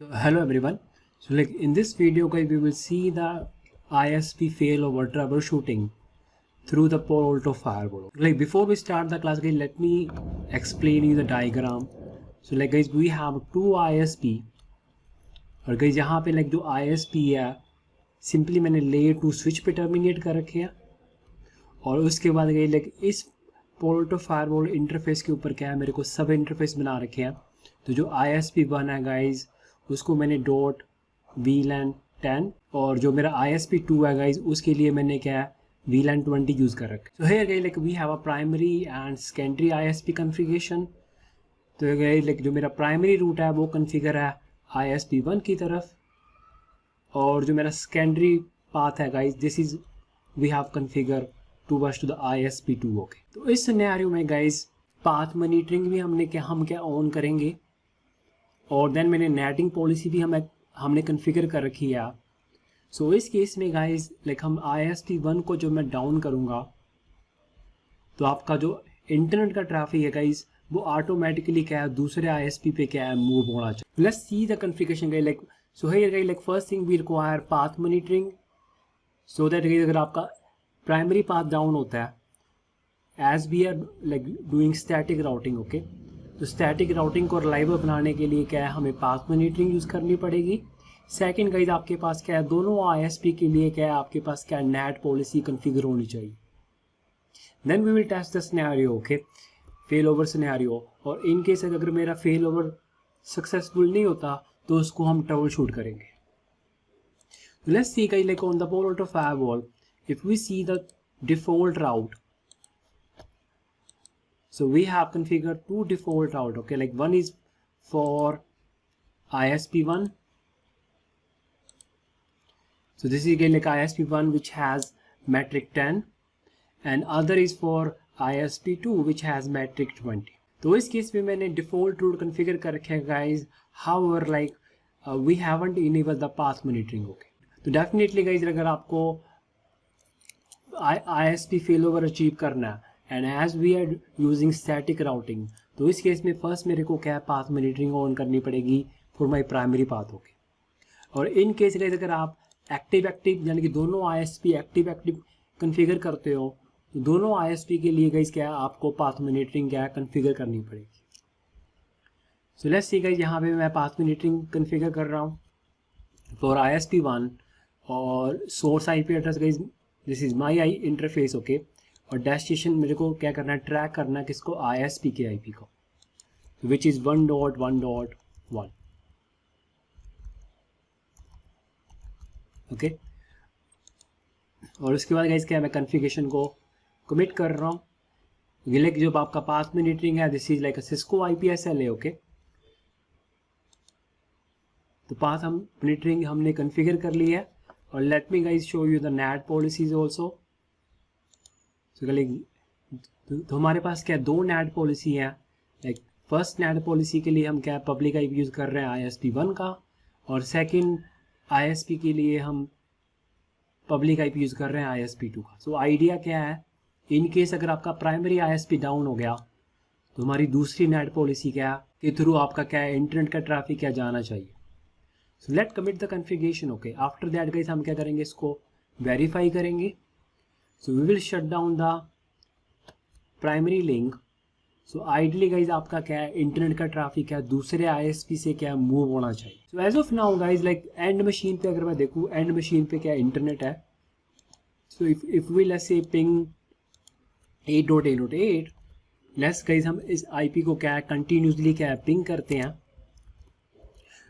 Hello everyone. So in this video guys, we will see the ISP failover troubleshooting through the Palo Alto firewall. Before we start the class guys, let me explain you the diagram. So guys, we have two ISP और guys यहाँ पे जो ISP है simply मैंने layer 2 switch पे terminate कर रखे हैं और उसके बाद guys इस Palo Alto firewall interface के ऊपर क्या है, मेरे को सब interface बना रखे हैं. तो जो ISP1 है गाइज उसको मैंने डॉट VLAN 10 और जो मेरा ISP2 है गाइज उसके लिए मैंने क्या है VLAN 20 यूज़ कर रखा. तो here guys we have a primary and secondary ISP configuration. तो गाइज जो मेरा प्राइमरी रूट है वो कन्फिगर है ISP1 की तरफ और जो मेरा सेकेंडरी पाथ है guys this is we have configure towards to the ISP2. Okay, तो इस सिनेरियो में गाइज पाथ मॉनिटरिंग भी हम क्या ऑन करेंगे और देन मैंने नेटिंग पॉलिसी भी हमने कन्फिगर कर रखी है. सो इस केस में गाइज हम ISP1 को जो मैं डाउन करूँगा तो आपका जो इंटरनेट का ट्रैफिक है गाइज वो ऑटोमेटिकली क्या है दूसरे ISP पे क्या है मूव होना चाहिए. Let's see the configuration guys. So here guys first thing we require path monitoring so that अगर आपका प्राइमरी पाथ डाउन होता है as we are doing static routing. Okay, तो स्टैटिक राउटिंग को रिलायबल बनाने के लिए क्या है हमें पाथ मॉनिटरिंग यूज़ करनी पड़ेगी. सेकंड गाइज आपके पास क्या है दोनों ISP के लिए क्या है आपके पास क्या नेट पॉलिसी कॉन्फ़िगर होनी चाहिए. Then we will test the scenario. Okay, fail over scenario और इन केस अगर मेरा फेल ओवर सक्सेसफुल नहीं होता तो उसको हम ट्रबल शूट करेंगे. Let's see guys on the Palo Alto firewall if we see the default route. So we have configured two default route. Okay, one is for ISP1. So this is again ISP1 which has metric 10 and other is for ISP2 which has metric 20. तो इस case में मैंने default route configure कर रखे हैं guys. However we haven't enabled the path monitoring. Okay, तो definitely guys अगर आपको ISP failover अचीव करना है and as we are using static routing तो इस केस में फर्स्ट मेरे को क्या पाथ मॉनिटरिंग ऑन करनी पड़ेगी for my primary path. Okay, और इन केस अगर आप एक्टिव यानी कि दोनों ISP एक्टिव कन्फिगर करते हो तो दोनों ISP के लिए गाइस क्या है आपको पाथ मॉनिटरिंग क्या है कन्फिगर करनी पड़ेगी. सो लेट्स सी गाइस यहाँ पे मैं पाथ मॉनिटरिंग कन्फिगर कर रहा हूँ फॉर ISP1 और source IP address guys this is my interface. Okay, और डेस्टिनेशन मेरे को क्या करना है ट्रैक करना है किसको ISP के IP को विच इज़ 1.1.1. ओके, और उसके बाद गाइस क्या मैं कॉन्फ़िगरेशन को कमिट कर रहा हूँ. जो आपका पाथ मॉनिटरिंग है this is like a Cisco IPSLA. Okay, तो पाथ मॉनिटरिंग हमने कॉन्फ़िगर कर ली है और let me guys show you the net policies also. तो हमारे पास क्या दो नेट पॉलिसी है. फर्स्ट नेट पॉलिसी के लिए हम क्या पब्लिक IP यूज़ कर रहे हैं ISP1 का और सेकंड ISP के लिए हम पब्लिक IP यूज़ कर रहे हैं ISP2 का. सो आइडिया क्या है इन केस अगर आपका प्राइमरी ISP डाउन हो गया तो हमारी दूसरी नेट पॉलिसी क्या के थ्रू आपका क्या है इंटरनेट का ट्रैफिक क्या जाना चाहिए. So let commit the configuration. Okay, after that guys हम क्या करेंगे इसको वेरीफाई करेंगे. So we will shut down the primary link. So ideally guys आपका क्या है इंटरनेट का ट्रैफिक है दूसरे ISP से क्या मूव होना चाहिए. So as of now guys and machine पे अगर मैं देखूँ एंड मशीन पे क्या इंटरनेट है. So if we let's say ping 8.8.8 let's guys हम इस IP को क्या है कंटिन्यूसली क्या है पिंग करते हैं.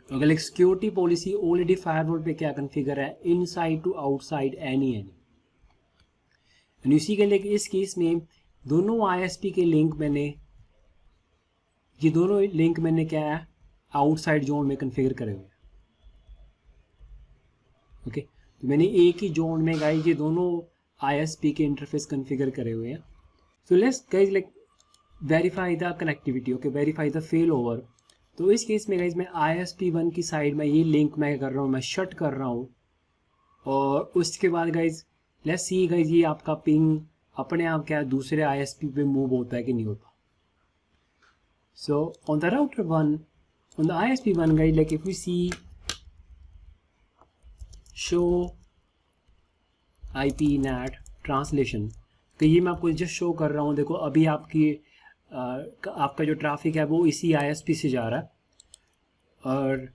अगर सिक्योरिटी पॉलिसी ऑलरेडी फायरवॉल पे क्या कन्फिगर है इनसाइड टू आउटसाइड एनी इसी के लिए इस केस में दोनों ISP के लिंक मैंने क्या है आउटसाइड जोन में कॉन्फ़िगर करे हुए हैं. ओके, तो मैंने एक ही जोन में गाइस ये दोनों ISP के इंटरफेस कॉन्फ़िगर करे हुए हैं. So let's guys verify the connectivity. Okay, verify the fail over. तो इस केस में गाइस मैं ISP1 की साइड में ये लिंक मैं कर रहा हूँ मैं शट कर रहा हूँ और उसके बाद गाइस लेट्स सी गाइस ये आपका पिंग अपने आप क्या दूसरे ISP पे मूव होता है कि नहीं होता. So on the router 1 On the ISP1 guys, like if we see show IP NAT translation, तो ये मैं आपको जस्ट शो कर रहा हूँ. देखो अभी आपका जो ट्रैफिक है वो इसी ISP से जा रहा है. और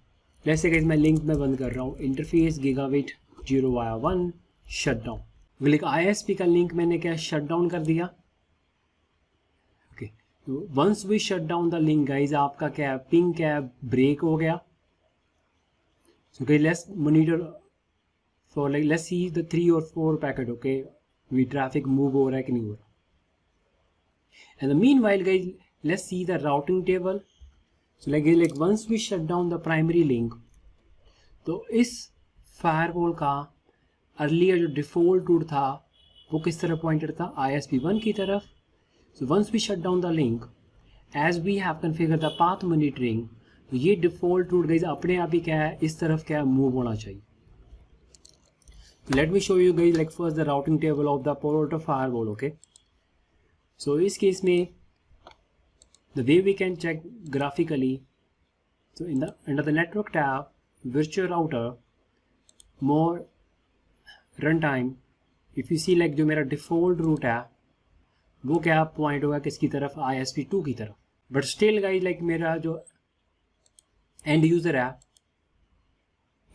जैसे कि मैं लिंक में बंद कर रहा हूँ, interface gigabit 0/1 shut down. Like ISP का लिंक मैंने क्या शट डाउन कर दिया. Okay, once we shut down the link guys, आपका क्या पिंग क्या ब्रेक हो गया. सो okay, let's monitor for like let's see the 3 or 4 packet. Okay, we traffic move हो रहा है कि नहीं हो रहा. And the meanwhile guys, let's see the routing table. So like once we shut down the primary link, तो इस firewall का अर्लियर जो डिफ़ॉल्ट रूट था वो किस तरफ पॉइंटेड था, ISP1 की तरफ. So once we shut down the link, as we have configure the path monitoring, तो ये डिफ़ॉल्ट रूट गाइज अपने आप ही क्या है, इस तरफ क्या मूव होना चाहिए. Let me show you guys like first the routing table of the Palo Alto firewall. Okay, so इस केस में the way we can check graphically, so under the network tab, virtual router, more runtime, if you see like जो मेरा default route है वो क्या point होगा किसकी तरफ, ISP2 की तरफ. बट स्टिल गाइज लाइक मेरा जो एंड यूज़र है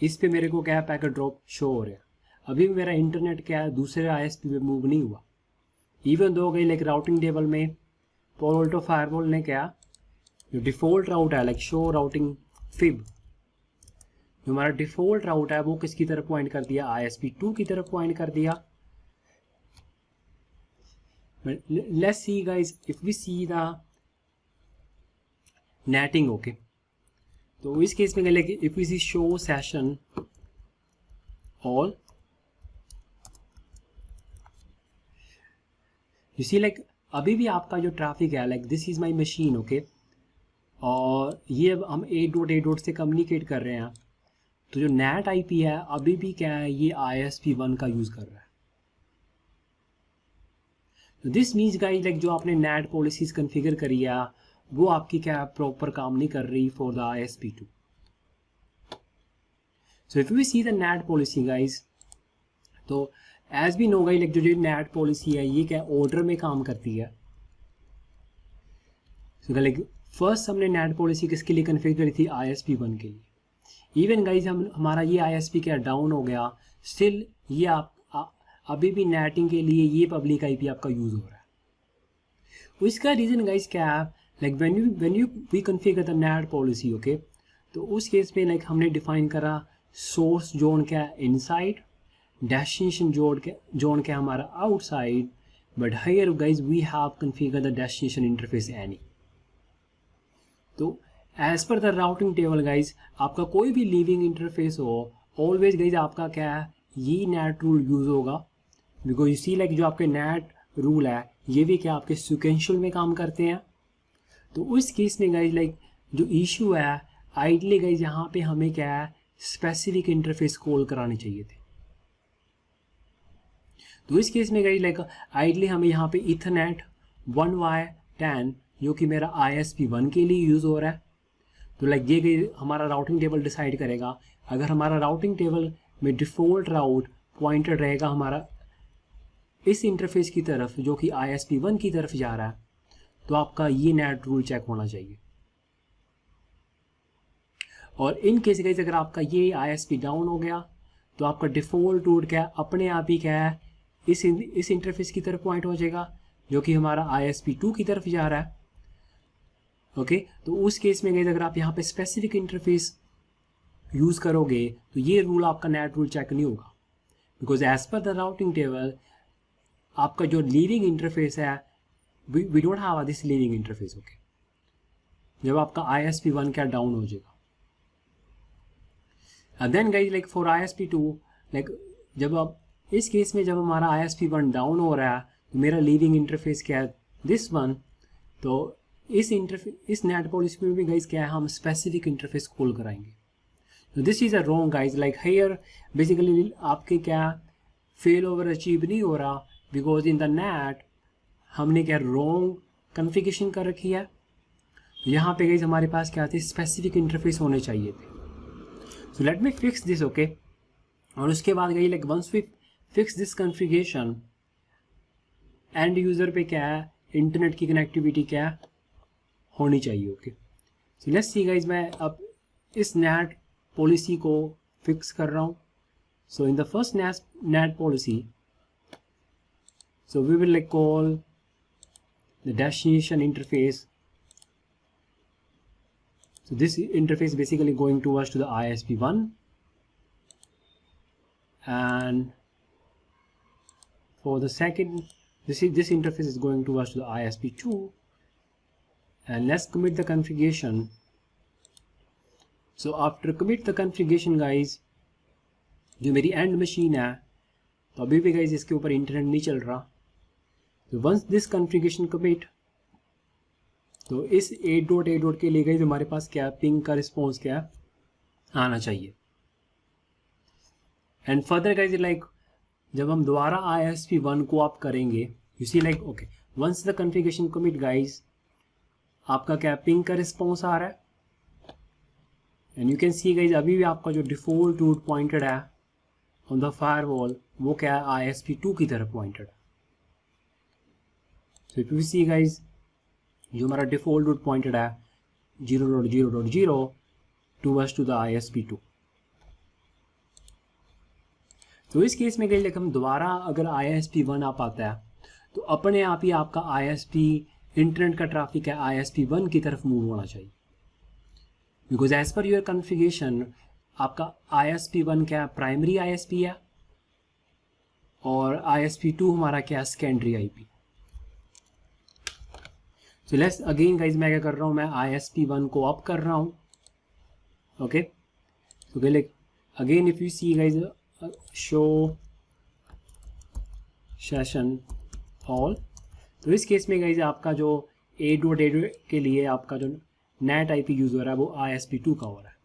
इस पे मेरे को क्या पैकेट ड्रॉप शो हो रहा है. अभी भी मेरा इंटरनेट क्या है दूसरे ISP पे मूव नहीं हुआ. इवन दो गई लाइक राउटिंग टेबल में Palo Alto फायरवॉल ने क्या जो डिफ़ॉल्ट राउट है लाइक शो राउटिंग फिब, जो हमारा डिफ़ॉल्ट राउट है वो किसकी तरफ पॉइंट कर दिया, ISP2 की तरफ पॉइंट कर दिया. Let's see guys, if we see the netting. Okay, तो इस केस में like if we see show session all, you see like अभी भी आपका जो ट्रैफिक है like this is my machine. Okay, और ये अब हम 8.8 से कम्युनिकेट कर रहे हैं, तो जो नेट IP है अभी भी क्या है, ये ISP1 का यूज़ कर रहा है. तो दिस मीन्स गाइस लाइक जो आपने नेट पॉलिसीज कॉन्फ़िगर करी है वो आपकी क्या प्रॉपर काम नहीं कर रही for the ISP2. So if we see the net policy guys, तो एज भी नो गाइस लाइक जो नेट पॉलिसी है ये क्या ऑर्डर में काम करती है. सो लाइक फर्स्ट हमने नेट पॉलिसी किसके लिए कॉन्फ़िगर करी थी, ISP1 के लिए. इवन गाइज हमारा ये ISP क्या डाउन हो गया, स्टिल ये अभी भी नेटिंग के लिए ये पब्लिक IP आपका यूज़ हो रहा है. इसका रीज़न गाइज क्या है, like when you we configure the net policy. Okay, तो उस केस में लाइक हमने डिफाइन करा सोर्स जोन क्या है इनसाइड, डेस्टिनेशन जोन क्या हमारा outside. But here guys we have configure the destination interface any. तो as per the routing table guys आपका कोई भी लिविंग इंटरफेस हो, ऑलवेज गाइज आपका क्या है, ये नेट रूल यूज़ होगा. बिकॉज यू सी लाइक जो आपके नेट रूल है ये भी क्या आपके सीक्वेंशियल में काम करते हैं. तो उस केस में गाइज लाइक जो इशू है आइडली गाइज यहाँ पे हमें क्या है स्पेसिफिक इंटरफेस कॉल कराने चाहिए थे. तो इस केस में गाइज लाइक आइडली हमें यहाँ पे इथरनेट 1Y10 जो कि मेरा ISP1 के लिए यूज़ हो रहा है. तो लाइक ये हमारा राउटिंग टेबल डिसाइड करेगा. अगर हमारा राउटिंग टेबल में डिफ़ॉल्ट राउट पॉइंटेड रहेगा हमारा इस इंटरफेस की तरफ जो कि ISP1 की तरफ जा रहा है, तो आपका ये नेट रूल चेक होना चाहिए. और इन केस गाइस अगर आपका ये ISP डाउन हो गया तो आपका डिफ़ॉल्ट रूट क्या है, अपने आप ही क्या है इस इंटरफेस की तरफ पॉइंट हो जाएगा जो कि हमारा ISP2 की तरफ जा रहा है. ओके, तो उस केस में गाइस अगर आप यहाँ पे स्पेसिफिक इंटरफेस यूज़ करोगे तो ये रूल आपका नेट रूल चेक नहीं होगा. Because as per the routing table आपका जो लीविंग इंटरफेस है we don't have this leaving interface. Okay, जब आपका ISP1 क्या डाउन हो जाएगा. Then guys like for ISP2 like जब आप इस केस में जब हमारा ISP1 डाउन हो रहा है तो मेरा लीविंग इंटरफेस क्या है, दिस वन. तो इस नेट पॉलिसी में भी गाइज क्या है हम स्पेसिफिक इंटरफेस कॉल कराएंगे. तो this is a wrong guys like here basically आपके क्या फेल ओवर अचीव नहीं हो रहा बिकॉज इन द नेट हमने क्या रॉन्ग कॉन्फ़िगरेशन कर रखी है. यहाँ पे गाइस हमारे पास क्या थे, स्पेसिफिक इंटरफेस होने चाहिए थे. So let me fix this. Okay, और उसके बाद गई like once we fix this configuration, and user पे क्या है, इंटरनेट की कनेक्टिविटी क्या होनी चाहिए. Okay, so let's see guys, मैं अब इस नेट पॉलिसी को फिक्स कर रहा हूँ. So in the first NAT policy, so we will like call the destination interface. So this interface basically going towards to the ISP1, and for the second, this interface is going towards to the ISP2. And let's commit the configuration. So after commit the configuration guys, जो मेरी and machine है तो अभी भी guys इसके ऊपर internet नहीं चल रहा. तो वंस दिस कॉन्फ़िगरेशन कमिट, तो इस 8.8 के लिए गाइज हमारे पास क्या, पिंग का रिस्पॉन्स क्या आना चाहिए. एंड फर्दर गाइज लाइक जब हम दोबारा ISP1 को आप करेंगे, you see like okay, once the configuration commit guys, आपका क्या पिंग का रिस्पॉन्स आ रहा है. And you can see guys अभी भी आपका जो डिफ़ॉल्ट रूट पॉइंटेड है ऑन द फायरवॉल वो क्या है, ISP2 की तरफ पॉइंटेड है. So if you see guys जो हमारा डिफ़ॉल्ट रूट पॉइंटेड है 0.0.0 टूवर्ड्स टू द ISP2. तो इस केस में गाइज हम दोबारा अगर ISP1 आप आता है तो अपने आप ही आपका ISP इंटरनेट का ट्रैफिक है ISP1 की तरफ मूव होना चाहिए. Because as per your configuration आपका ISP1 क्या प्राइमरी ISP है और ISP2 हमारा क्या secondary IP. So let's again guys मैं क्या कर रहा हूँ, मैं ISP1 को अप कर रहा हूँ. Okay, so like again if you see guys show session all, तो इस केस में गाइज आपका जो 8.8 के लिए आपका जो नेट IP यूज़ हो रहा है वो ISP2 का हो रहा है.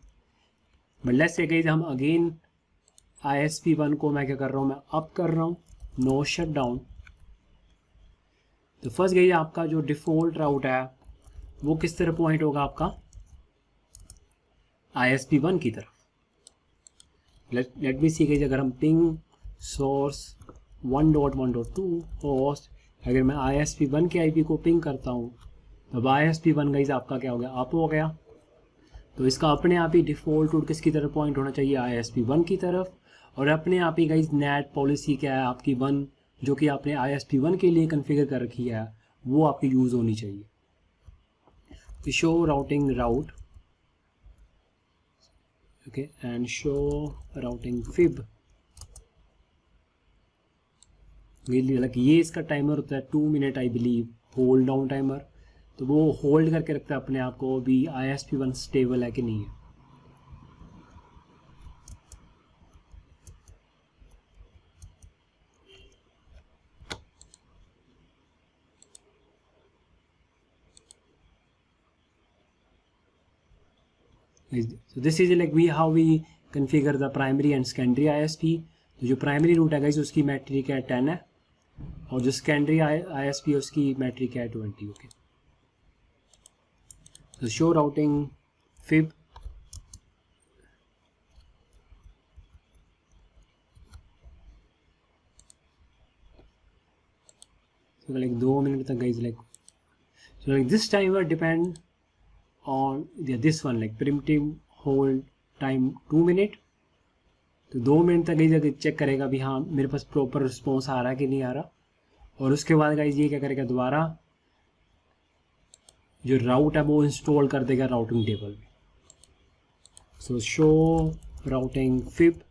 बट लेट्स से गाइज हम अगेन ISP1 को मैं क्या कर रहा हूँ, मैं अप कर रहा हूँ, नो शट डाउन. तो फर्स्ट गाइज आपका जो डिफ़ॉल्ट राउट है वो किस तरह पॉइंट होगा, आपका ISP1 की तरफ. लेट मी सी गाइज, अगर हम पिंग सोर्स 1.1.2 होस्ट, अगर मैं ISP1 के IP को पिंग करता हूँ तो ISP1 गाइज आपका क्या हो गया, अप हो गया. तो इसका अपने आप ही डिफ़ॉल्ट रूट किसकी तरफ पॉइंट होना चाहिए, ISP1 की तरफ. और अपने आप ही गाइज नेट पॉलिसी क्या है आपकी 1, जो कि आपने ISP1 के लिए कॉन्फ़िगर कर रखी है, वो आपकी यूज़ होनी चाहिए. तो show routing route, okay, and show routing fib. ये इसका टाइमर होता है 2 minute I believe, hold down timer. तो वो होल्ड करके रखता है अपने आप को भी ISP1 स्टेबल है कि नहीं है. So this is like how we configure the primary and secondary ISP. तो जो प्राइमरी रूट है गाइस उसकी मैट्रिक है 10 है, और जो सेकेंडरी ISP है उसकी मैट्रिक है 20. ओके, तो show routing FIB, so like 2 minute तक guys like, so like this timer depend on this one like primitive hold time 2 minute. तो 2 मिनट तक गाइस चेक करेगा भी हाँ मेरे पास प्रॉपर रिस्पॉन्स आ रहा है कि नहीं आ रहा. और उसके बाद गाइस ये क्या करेगा, दोबारा जो राउट है वो इंस्टॉल कर देगा राउटिंग टेबल में. सो show routing fib,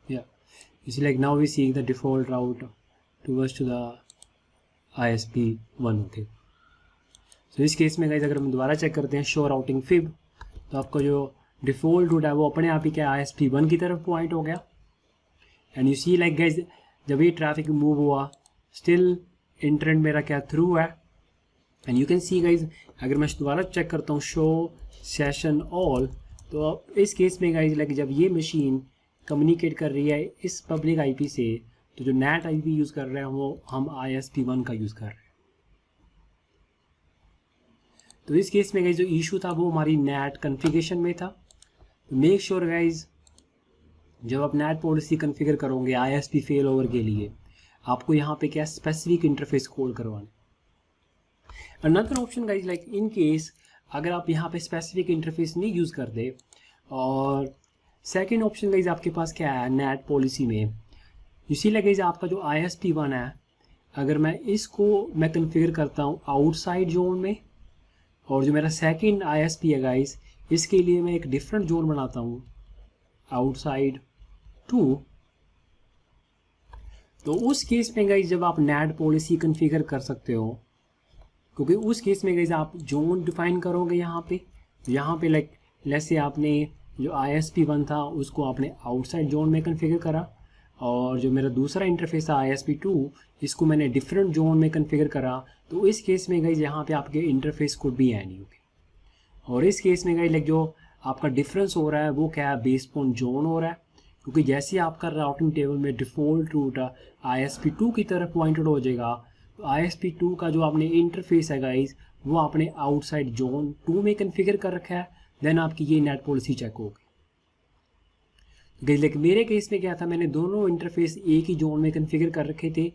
yeah, you see like now we see the default route towards to the ISP1. Okay, तो इस केस में गाइज अगर हम दोबारा चेक करते हैं शो राउटिंग फिब, तो आपका जो डिफ़ॉल्ट रूट है वो अपने आप ही क्या ISP1 की तरफ पॉइंट हो गया. And you see like guys जब ये ट्रैफिक मूव हुआ स्टिल इंटरनेट मेरा क्या थ्रू है. And you can see guys अगर मैं दोबारा चेक करता हूँ शो सेशन ऑल, तो इस केस में गाइज लाइक जब ये मशीन कम्युनिकेट कर रही है इस पब्लिक IP से, तो जो नेट IP यूज़ कर रहे हैं वो हम ISP1 का यूज़ कर रहे हैं. तो इस केस में गाइज जो इशू था वो हमारी नेट कन्फिगरेशन में था. तो मेक श्योर गाइज जब आप नेट पॉलिसी कन्फिगर करोगे ISP फेल ओवर के लिए, आपको यहाँ पे क्या स्पेसिफिक इंटरफेस कोड करवाने. Another option guys like in case अगर आप यहाँ पे स्पेसिफिक इंटरफेस नहीं यूज़ करते, और सेकेंड ऑप्शन गाइज आपके पास क्या है नेट पॉलिसी में, इसीलिए गाइज आपका जो ISP1 है अगर मैं इसको मैं कन्फिगर करता हूँ आउटसाइड जोन में, और जो मेरा सेकंड ISP है गाइज इसके लिए मैं एक डिफरेंट जोन बनाता हूँ आउटसाइड 2. तो उस केस में गाइज जब आप नेट पॉलिसी कन्फिगर कर सकते हो, क्योंकि उस केस में गाइज आप जोन डिफाइन करोगे यहाँ पे लाइक लेट्स से आपने जो ISP1 था उसको आपने आउटसाइड जोन में कन्फिगर करा, और जो मेरा दूसरा इंटरफेस था ISP2 इसको मैंने डिफरेंट जोन में कन्फिगर करा. तो इस केस में गाइज यहाँ पे आपके इंटरफेस कोड भी है नहीं होगी. और इस केस में गाइज लाइक जो आपका डिफरेंस हो रहा है वो क्या है बेस्ड ऑन जोन हो रहा है, क्योंकि जैसे आपका राउटिंग टेबल में डिफ़ॉल्ट रूट ISP2 की तरफ पॉइंटेड हो जाएगा, तो ISP2 का जो आपने इंटरफेस है गाइज वो आपने आउटसाइड जोन 2 में कन्फिगर कर रखा है. देन आपकी ये नेट पॉलिसी चेक होगी. लेकिन मेरे केस में क्या था मैंने दोनों इंटरफेस एक ही जोन में कन्फिगर कर रखे थे.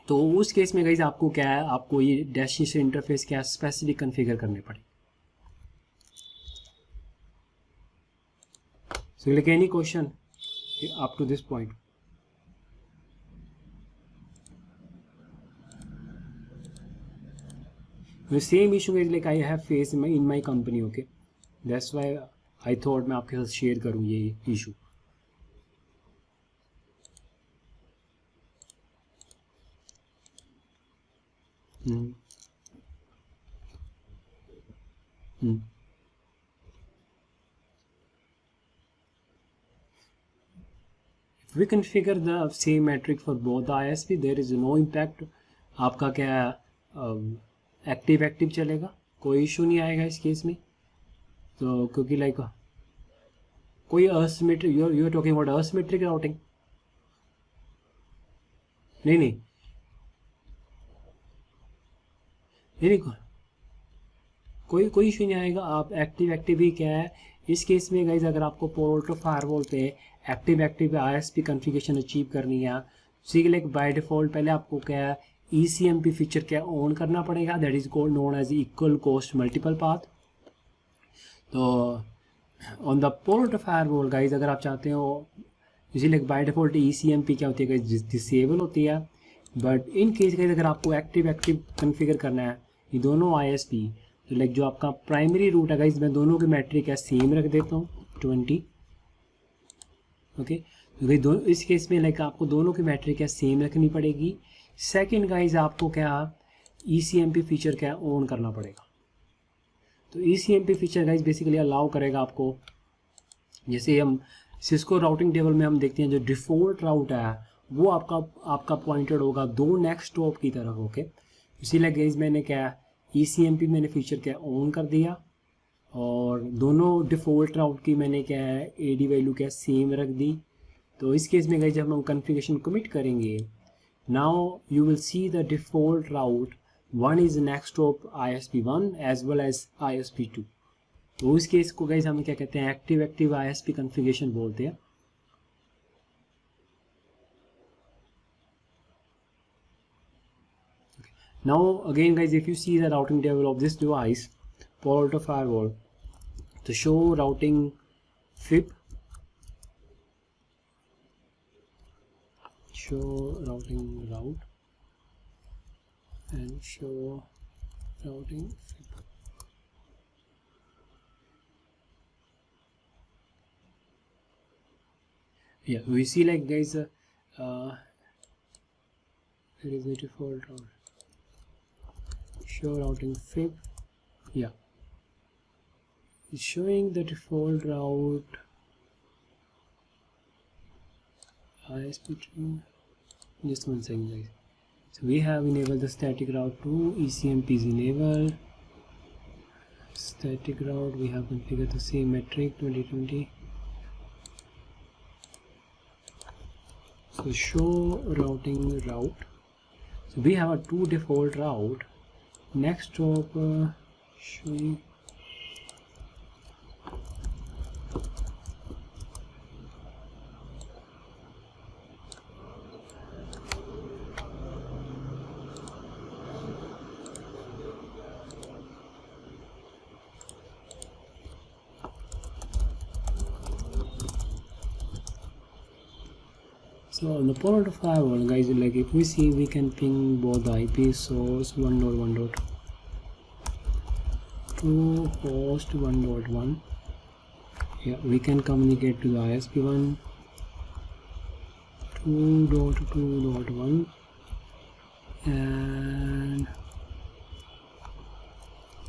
तो उस केस में गाइज आपको क्या है आपको ये डेस्टिनेशन इंटरफेस क्या स्पेसिफिक कन्फिगर करने पड़े. So like any question up to this point? The same issue is like I have faced in my company. Okay, that's why I thought मैं आपके साथ शेयर करूँ ये issue. If we configure the same metric for both the ISP, there is no impact. आपका क्या active चलेगा, कोई issue नहीं आएगा इस केस में. तो क्योंकि लाइक कोई asymmetric you are talking about asymmetric routing. नहीं नहीं नहीं कोई इशू नहीं आएगा. आप एक्टिव ही क्या है इस केस में गाइज अगर आपको पोर्ट ऑफ फायरवॉल पे एक्टिव ISP कॉन्फ़िगरेशन अचीव करनी है, उसी के लिए बाय डिफ़ॉल्ट पहले आपको क्या है ECMP फीचर क्या ऑन करना पड़ेगा, that is called known as equal cost multiple path. तो on the port of firewall guys अगर आप चाहते हो, इसीलिए बाय डिफ़ॉल्ट ECMP क्या होती है गाइज डिसेबल होती है. बट इन केस गाइज अगर आपको एक्टिव कन्फिगर करना है ये दोनों ISP, तो लाइक जो आपका प्राइमरी रूट है गाइज मैं दोनों की मैट्रिक है सेम रख देता हूँ 20. ओके, तो भाई दोनों इस केस में लाइक आपको दोनों की मैट्रिक है सेम रखनी पड़ेगी. सेकंड गाइज आपको क्या ECMP फीचर क्या ऑन करना पड़ेगा. तो ECMP feature guys basically allow करेगा आपको, जैसे हम सिस्को राउटिंग टेबल में हम देखते हैं जो डिफ़ॉल्ट राउट है वो आपका पॉइंटेड होगा दो नेक्स्ट स्टॉप की तरफ. ओके, इसीलिए गाइज मैंने क्या ECMP मैंने फीचर क्या ऑन कर दिया, और दोनों डिफ़ॉल्ट राउट की मैंने क्या है AD वैल्यू क्या सेम रख दी. तो इस केस में गाइज जब हम कन्फिगरेशन कमिट करेंगे, now you will see the default route one is next stop ISP1 as well as ISP2. तो इस केस को गाइज हम क्या कहते हैं एक्टिव ISP कन्फिगरेशन बोलते हैं. Now again guys, if you see the routing table of this device, Palo Alto Firewall, to show routing fib, show routing route, and show routing fib. Yeah, we see like guys where is the default route? Show routing fib. Yeah, it's showing the default route ISP2. Just one second, guys. So we have enabled the static route to ECMP is enabled. Static route, we have configured the same metric 2020. So show routing route. So we have a 2 default route. Next stop showing. So on the port of firewall, guys, like if we see, we can ping both the IP source 1.1.2 host 1.1. Yeah, we can communicate to the ISP1 2.2.1 and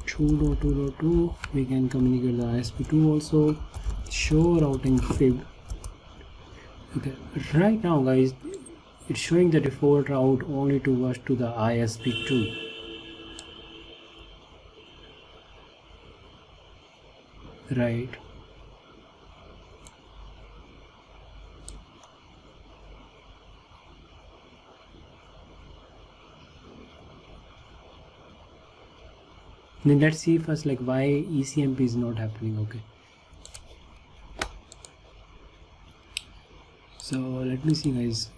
2.2.2. we can communicate the ISP2 also. Show routing fib. Okay, right now, guys, it's showing the default route only towards to the ISP2. Right. Then let's see first like why ECMP is not happening. Okay. So let me see, guys.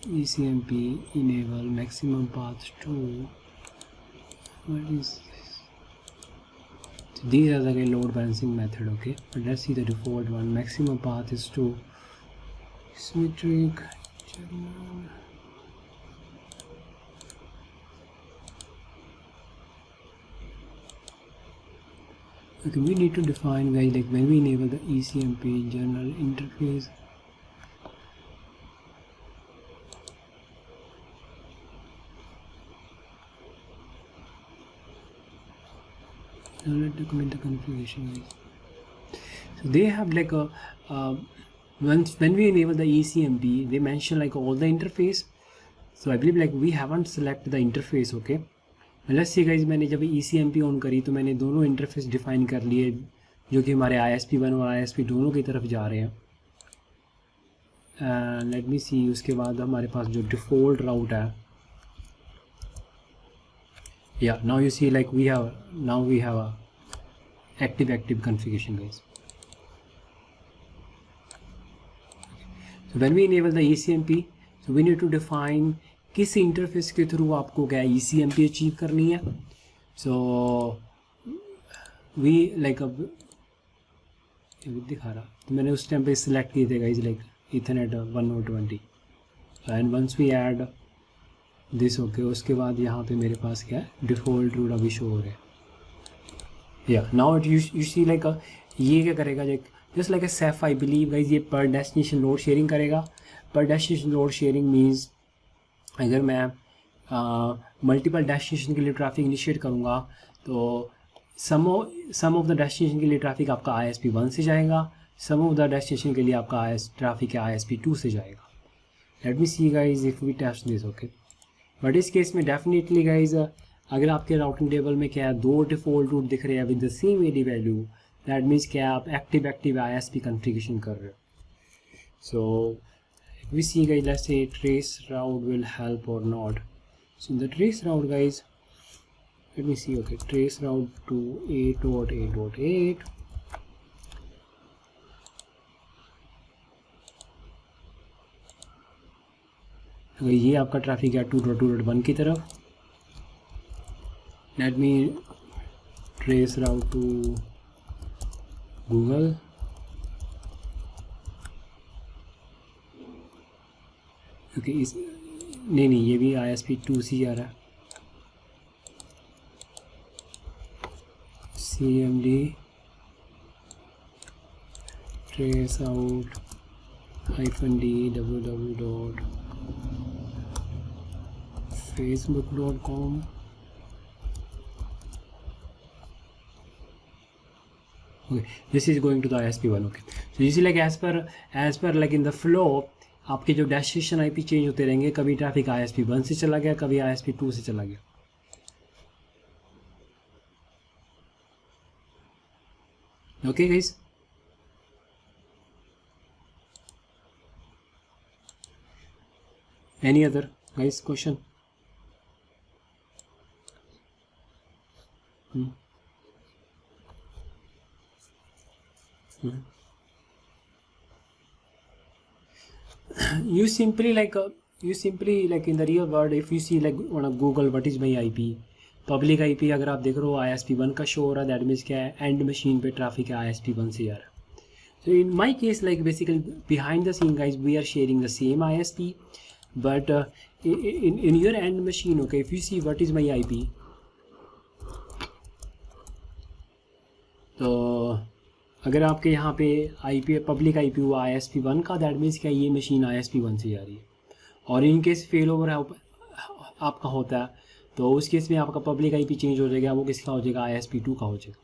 ECMP enable maximum path to. What is this? So these are the load balancing method. Okay, but let's see the default one. Maximum path is to symmetric. Okay, we need to define, guys, like when we enable the ECMP general interface. Now let's document the configuration, guys. So they have like a when we enable the ECMP, they mention like all the interface. So I believe like we haven't selected the interface. Okay, let's see guys, मैंने जब ECMP on करी तो मैंने दोनों interface define कर लिए जो कि हमारे ISP1 और ISP दोनों की तरफ जा रहे हैं. लेट मी सी, उसके बाद हमारे पास जो डिफ़ॉल्ट राउट है, या now you see like we have a active configuration guys. So when we enable the ECMP, so we need to define किस इंटरफेस के थ्रू आपको क्या ECMP अचीव करनी है. सो वी लाइक अब दिखा रहा, तो मैंने उस टाइम पे सिलेक्ट किए थे guys like ethernet 120 and once we add this. Okay, उसके बाद यहाँ पे मेरे पास क्या है, डिफ़ॉल्ट रूट अभी शो हो रहा है. या now it you see like ये क्या करेगा, just like a safe I believe guys, ये पर डेस्टिनेशन लोड शेयरिंग करेगा. पर डेस्टिनेशन लोड शेयरिंग मीन्स अगर मैं मल्टीपल डेस्टिनेशन के लिए ट्रैफिक इनिशिएट करूँगा तो सम ऑफ द डेस्टिनेशन के लिए ट्रैफिक आपका ISP1 से जाएगा, सम ऑफ द डेस्टिनेशन के लिए आपका ट्रैफिक ISP2 से जाएगा. Let me see guys if we test this. Okay, but इस केस में डेफिनेटली गाइज अगर आपके राउटिंग टेबल में क्या है, 2 डिफ़ॉल्ट रूट दिख रहे हैं with the same AD value, that means क्या आप एक्टिव ISP कॉन्फ़िगरेशन कर रहे हो. सो we see guys, let's say trace route will help or not. So the trace route, guys, let me see. Okay, trace route to 8.8.8. अगर ये आपका traffic है 2.2.1 की तरफ. Let me trace route to Google. Okay, इस नहीं ये भी ISP2 से जा रहा है. CMD trace out -d www. facebook.com. Okay, this is going to the ISP1. Okay, so you see like as per like in the flow आपके जो डेस्टिनेशन आईपी चेंज होते रहेंगे. कभी ट्रैफिक ISP1 से चला गया, कभी ISP2 से चला गया. Okay guys, any other guys question? You simply like in the real world, if you see like on a Google what is my IP, public IP अगर आप देख रहे हो ISP1 का शो हो रहा है, दैट मीन्स क्या है, एंड मशीन पे ट्रैफिक है ISP1 से यार. So in my case, like basically behind the scene guys, we are sharing the same ISP, but in your end machine, okay, if you see what is my IP, तो अगर आपके यहाँ पे IP public IP हुआ ISP1 का, that means क्या, ये machine ISP1 से जा रही है. और इन केस फेल ओवर आपका होता है, तो उस केस में आपका पब्लिक IP चेंज हो जाएगा, वो किसका हो जाएगा, ISP2 का हो जाएगा.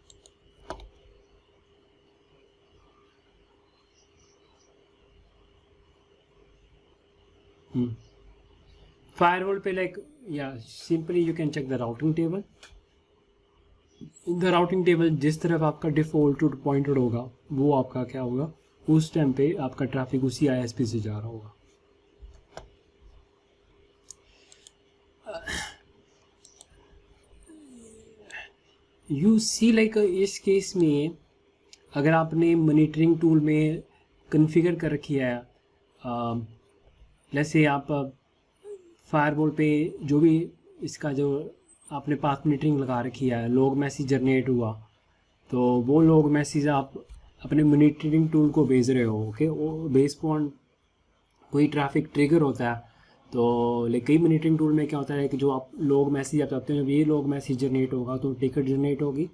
फायरवॉल पे लाइक या simply you can check the routing table. The routing table जिस तरफ आपका डिफ़ॉल्ट रूट पॉइंटेड होगा, वो आपका क्या होगा, उस टाइम पे आपका ट्रैफिक उसी ISP से जा रहा होगा. यू सी लाइक इस केस में अगर आपने मॉनिटरिंग टूल में कॉन्फ़िगर कर रखी है, जैसे आप फायरवॉल पे जो भी इसका जो आपने पाथ मॉनिटरिंग लगा रखी है, लॉग मैसेज जनरेट हुआ, तो वो लॉग मैसेज आप अपने मॉनिटरिंग टूल को भेज रहे हो. ओके, वो बेस पॉइंट कोई ट्रैफिक ट्रिगर होता है, तो लेकिन कई मॉनिटरिंग टूल में क्या होता है कि जो आप लॉग मैसेज आप चाहते हैं, जब ये लॉग मैसेज जनरेट होगा तो टिकट जनरेट होगी.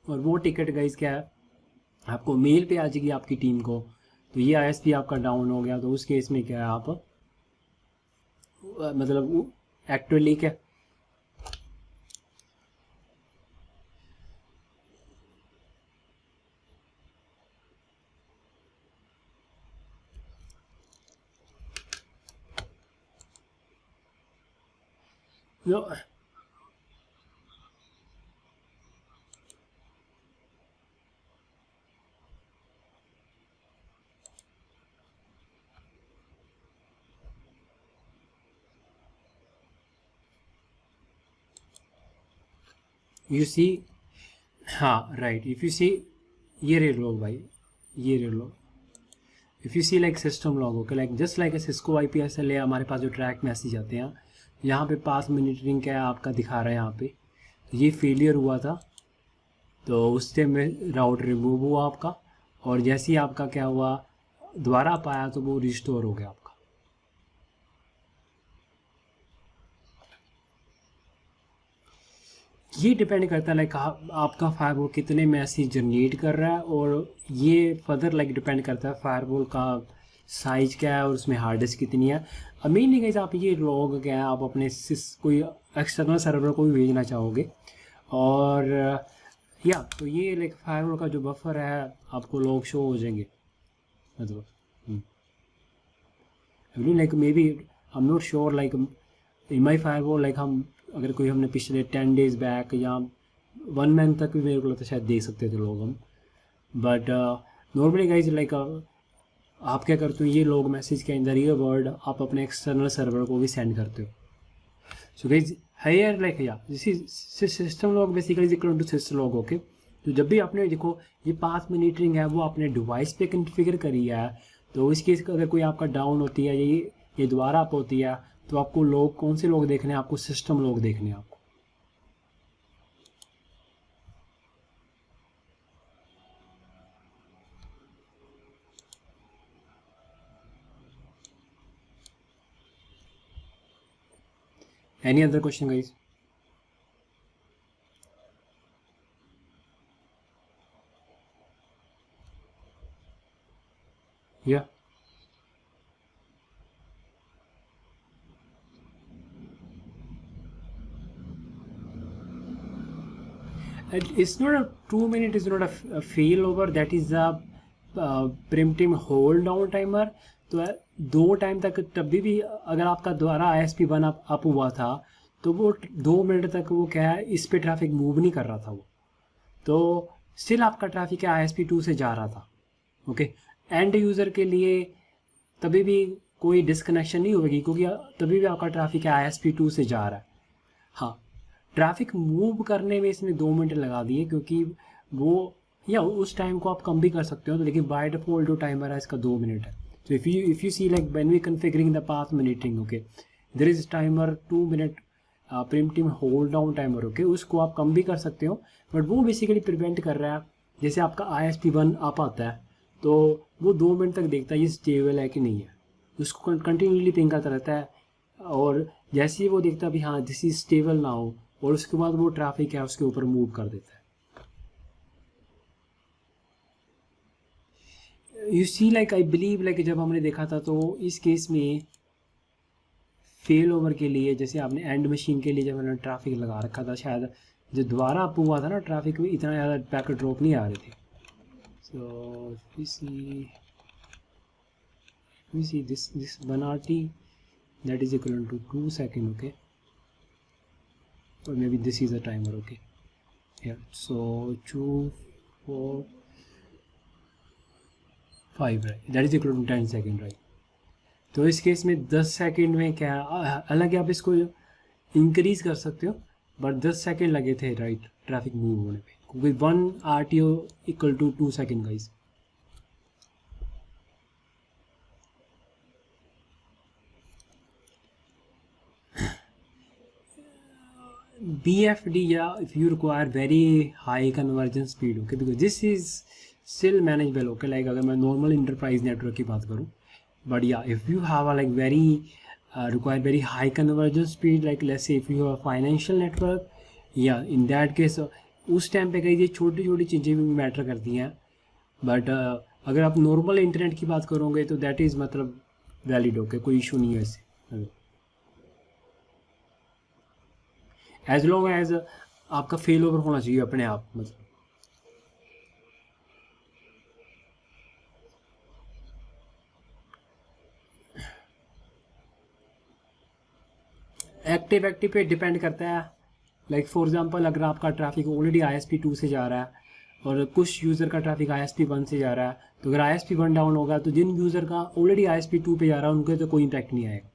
और वो टिकट गाइस क्या है, आपको मेल पे आ जाएगी आपकी टीम को. तो ये ISP आपका डाउन हो गया, तो उस केस में क्या है, आप मतलब एक्चुअली क्या, जो यू सी, हाँ राइट, इफ़ यू सी, ये रे लो भाई, ये रे लो. If you see like system log, okay, like just like Cisco IPSL है, हमारे पास जो ट्रैक मैसेज आते हैं, यहाँ पे पास मॉनिटरिंग क्या है आपका दिखा रहा है यहाँ पे. तो ये फेलियर हुआ था, तो उससे में राउट रिमूव हुआ आपका, और जैसे ही आपका क्या हुआ, दोबारा आप आया तो वो रिस्टोर हो गया आपका. ये डिपेंड करता है लाइक आपका फायरवॉल कितने मैसेज जनरेट कर रहा है, और ये फर्दर लाइक डिपेंड करता है फायरवॉल का साइज क्या है और उसमें हार्ड डिस्क कितनी है. मेनली गाइस आप ये लॉग क्या है, आप अपने कोई एक्सटर्नल सर्वर को भी भेजना चाहोगे, और या तो ये लाइक फायरवॉल का जो बफर है आपको लॉग शो हो जाएंगे. मतलब like maybe I am not sure, like in my firewall like हम अगर कोई हमने पिछले 10 डेज़ बैक या 1 मंथ तक भी मेरे को लगता है शायद देख सकते थे लोग हम. बट नॉर्मली गाइज लाइक आप क्या करते हो, ये लोग मैसेज के इन द रियल वर्ल्ड आप अपने एक्सटर्नल सर्वर को भी सेंड करते हो. सो गाइज हायर लाइक या system log basically equal to system log. Okay, तो जब भी आपने देखो ये पाथ मॉनिटरिंग है वो आपने डिवाइस पे कॉन्फ़िगर करी है, तो इस केस अगर कोई आपका डाउन होती है, ये दोबारा अप होती है, तो आपको लोग कौन से लोग देखने हैं, आपको सिस्टम लोग देखने हैं आपको. Any other question guys? या It's not a 2 minute is not a failover, that is a primitive hold down timer. तो 2 टाइम तक तभी भी अगर आपका दोबारा ISP1 अप हुआ था तो वो 2 मिनट तक वो क्या है, इस पे ट्रैफिक मूव नहीं कर रहा था वो, तो स्टिल आपका ट्रैफिक है ISP2 से जा रहा था। ओके, एंड यूज़र के लिए तभी भी कोई डिस्कनेक्शन नहीं होगी क्योंकि तभी भी आपका ट्रैफिक है ISP2 से जा रहा है। हाँ, ट्रैफिक मूव करने में इसने 2 मिनट लगा दिए क्योंकि वो, या उस टाइम को आप कम भी कर सकते हो, तो लेकिन बाय डिफॉल्ट जो टाइमर है इसका 2 मिनट है। तो if you see like when we configuring the path monitoring, okay, there is timer 2 minute primitive hold down timer, okay, उसको आप कम भी कर सकते हो, बट वो बेसिकली प्रिवेंट कर रहा है। जैसे आपका ISP1 अप आता है तो वो 2 मिनट तक देखता है ये स्टेबल है कि नहीं है, उसको कंटिन्यूसली पिंग करता रहता है, और जैसे ही वो देखता है भी हाँ दिस इज स्टेबल ना हो, और उसके बाद वो ट्रैफिक है उसके ऊपर मूव कर देता है। You see like I believe like जब हमने देखा था तो इस केस में फेल ओवर के लिए, जैसे आपने एंड मशीन के लिए जब मैंने ट्रैफिक लगा रखा था, शायद जो दोबारा अप हुआ था ना ट्रैफिक में इतना ज़्यादा पैकेट ड्रॉप नहीं आ रहे थे। सो we see this 1RT that is equivalent to 2 seconds, okay, or maybe this is a timer, okay, yeah, so 2 4 5, right, that is equivalent to 10 seconds, right। तो इस केस में 10 सेकंड में क्या, हालांकि आप इसको इंक्रीज कर सकते हो, बट 10 सेकंड लगे थे, राइट, ट्रैफिक मूव होने पे, क्योंकि 1 RTO equal to 2 second guys. BFD, yeah, if you require very high conversion speed, okay, because this is still manageable, okay, like अगर मैं normal enterprise network की बात करूँ, but yeah, if you have a like very require very high conversion speed, like let's say if you have a financial network, yeah, in that case उस time पे कई ये छोटी छोटी चीज़ें भी मैटर करती हैं, बट अगर आप नॉर्मल इंटरनेट की बात करोगे तो दैट इज़ मतलब वैलिड, ओके, कोई इशू नहीं है इससे, एज लॉन्ग एज आपका फेल ओवर होना चाहिए अपने आप, मतलब एक्टिव पे डिपेंड करता है। लाइक फॉर एग्जांपल अगर आपका ट्रैफिक ऑलरेडी ISP2 से जा रहा है और कुछ यूज़र का ट्रैफिक ISP1 से जा रहा है, तो अगर ISP1 डाउन होगा तो जिन यूज़र का ऑलरेडी ISP2 पे जा रहा है उनके तो कोई इम्पैक्ट नहीं आएगा।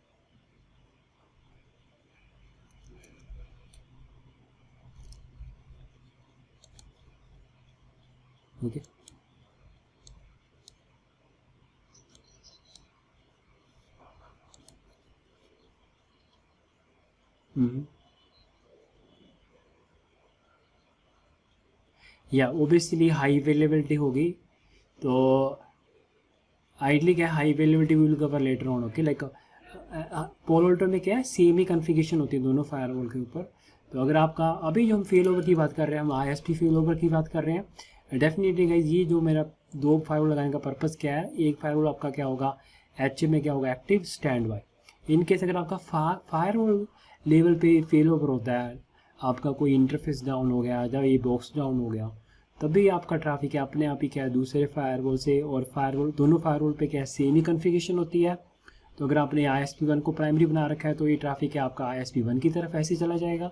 ओके, या ओबियसली हाई अवेलेबिलिटी होगी, तो आइडली क्या, high availability will cover later on, okay, like polo Alto में क्या है, सेम ही कन्फिगरेशन होती है दोनों फायरवॉल के ऊपर। तो अगर आपका अभी जो हम फेल ओवर की बात कर रहे हैं, हम ISP फेल ओवर की बात कर रहे हैं, डेफिनेटली गाइस ये जो मेरा 2 फायरवॉल लगाने का पर्पज़ क्या है, एक फायरवॉल आपका क्या होगा, HA में क्या होगा, active stand by. In case अगर आपका फायरवॉल लेवल पे फेल ओवर होता है, आपका कोई इंटरफेस डाउन हो गया, जब ये बॉक्स डाउन हो गया, तभी आपका ट्रैफिक है अपने आप ही क्या है दूसरे फायरवॉल से, और फायरवॉल दोनों फायरवॉल पे क्या है सेम ही कन्फिगरेशन होती है। तो अगर आपने ISP1 को प्राइमरी बना रखा है तो ये ट्रैफिक है आपका ISP1 की तरफ ऐसे चला जाएगा,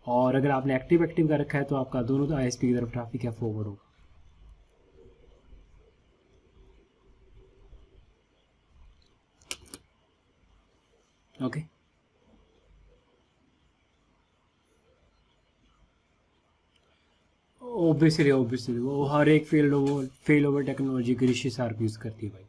और अगर आपने एक्टिव कर रखा है तो आपका दोनों तो ISP की तरफ ट्रैफिक है फॉरवर्ड होगा। ओके, ऑब्वियसली वो हर एक फेल ओवर टेक्नोलॉजी की रिशी शार्प यूज़ करती है भाई।